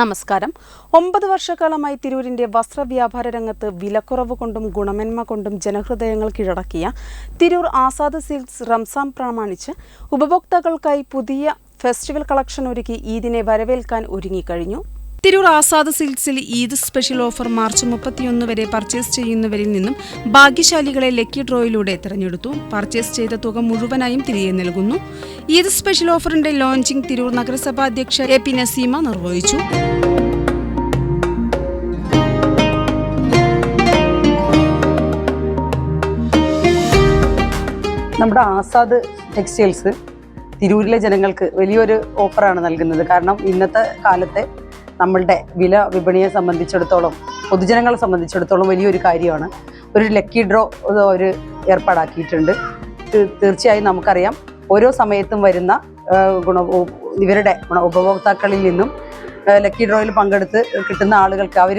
നമസ്കാരം. 9 വർഷക്കാലമായി തിരൂരിന്റെ വസ്ത്രവ്യാപാര രംഗത്ത് വിലക്കുറവ് കൊണ്ടും ഗുണമേന്മ കൊണ്ടും ജനഹൃദയങ്ങൾ കീഴടക്കിയ തിരൂർ ആസാദ് സിൽക്സ് റംസാൻ പ്രമാണിച്ച് ഉപഭോക്താക്കൾക്കായി പുതിയ ഫെസ്റ്റിവൽ കളക്ഷൻ ഒരുക്കി ഈദിനെ വരവേൽക്കാൻ ഒരുങ്ങിക്കഴിഞ്ഞു. തിരൂർ ആസാദ് സിൽക്സിൽ ഈദ് സ്പെഷ്യൽ ഓഫർ മാർച്ച് 31 വരെ പർച്ചേസ് ചെയ്യുന്നവരിൽ നിന്നും ഭാഗ്യശാലികളെ ലക്കി ഡ്രോയിലൂടെ തിരഞ്ഞെടുത്തു. പർച്ചേസ് ചെയ്ത തുക മുഴുവനായും തിരികെ നൽകുന്നു. ഈദ് സ്പെഷ്യൽ ഓഫറിന്റെ ലോഞ്ചിംഗ് തിരൂർ നഗരസഭാ അധ്യക്ഷ എ.പി. നസീമ നിർവഹിച്ചു. നമ്മുടെ ആസാദ് ടെക്സ്റ്റൈൽസ് തിരൂരിലെ ജനങ്ങൾക്ക് വലിയൊരു ഓഫറാണ് നൽകുന്നത്. കാരണം ഇന്നത്തെ കാലത്തെ നമ്മളുടെ വില വിപണിയെ സംബന്ധിച്ചിടത്തോളം, പൊതുജനങ്ങളെ സംബന്ധിച്ചിടത്തോളം വലിയൊരു കാര്യമാണ്. ഒരു ലക്കി ഡ്രോ ഒരു ഏർപ്പാടാക്കിയിട്ടുണ്ട്. തീർച്ചയായും നമുക്കറിയാം, ഓരോ സമയത്തും വരുന്ന ഇവരുടെ ഉപഭോക്താക്കളിൽ നിന്നും ലക്കി ഡ്രോയിൽ പങ്കെടുത്ത് കിട്ടുന്ന ആളുകൾക്ക് അവർ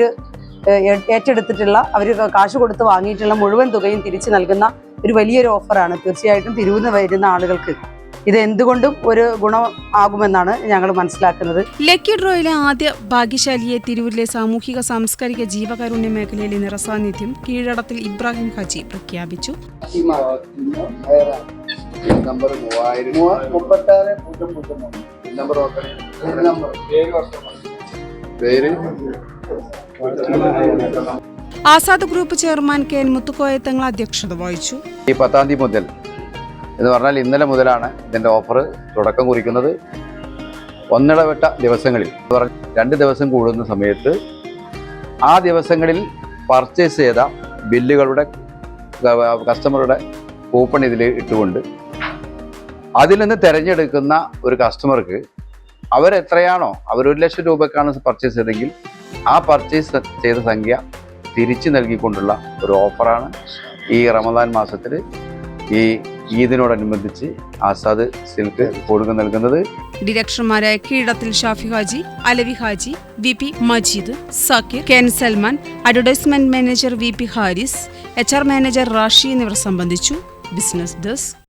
ഏറ്റെടുത്തിട്ടുള്ള, അവർ കാശ് കൊടുത്ത് വാങ്ങിയിട്ടുള്ള മുഴുവൻ തുകയും തിരിച്ചു നൽകുന്ന ഒരു വലിയൊരു ഓഫറാണ്. തീർച്ചയായിട്ടും തിരൂരിൽ വരുന്ന ആളുകൾക്ക് ഇത് എന്തുകൊണ്ടും ഒരു ഗുണമാകുമെന്നാണ് ഞങ്ങൾ മനസ്സിലാക്കുന്നത്. ലക്കി ഡ്രോയിലെ ആദ്യ ഭാഗ്യശാലിയെ തിരൂരിലെ സാമൂഹിക സാംസ്കാരിക ജീവകാരുണ്യ മേഖലയിലെ നിറസാന്നിധ്യം കീഴടത്തിൽ ഇബ്രാഹിം ഹാജി പ്രഖ്യാപിച്ചു. Azad group chairman K N Muthukkoya Thangal അധ്യക്ഷത വഹിച്ചു. ഈ 10-ാം തീയതി മുതൽ എന്ന് പറഞ്ഞാൽ ഇന്നലെ മുതലാണ് ഇതിൻ്റെ ഓഫർ തുടക്കം കുറിക്കുന്നത്. ഒന്നിടവിട്ട ദിവസങ്ങളിൽ 2 ദിവസം കൂടുന്ന സമയത്ത് ആ ദിവസങ്ങളിൽ പർച്ചേസ് ചെയ്ത ബില്ലുകളുടെ കസ്റ്റമറുടെ കൂപ്പൺ ഇതിൽ ഇട്ടുകൊണ്ട് അതിൽ നിന്ന് തിരഞ്ഞെടുക്കുന്ന ഒരു കസ്റ്റമർക്ക് അവരെത്രയാണോ, അവർ 1 ലക്ഷം രൂപക്കാണ് പർച്ചേസ് ചെയ്തെങ്കിൽ ആ പർച്ചേസ് ചെയ്ത സംഖ്യ തിരിച്ചു നൽകിക്കൊണ്ടുള്ള ഒരു ഓഫറാണ് ഈ റമദാൻ മാസത്തിൽ ഈ ഈദിനോടനുബന്ധിച്ച് ആസാദ് സിൽക്ക് കൊടുക്ക നൽകുന്നത്. ഡയറക്ടർമാരായ Keezhadathil Shafi Haji, Alavi Haji, V P. Majeed, Zakir, K N Salman, advertisement manager V P. Haris, HR manager Rashi എന്നിവർ സംബന്ധിച്ചു. Business desk.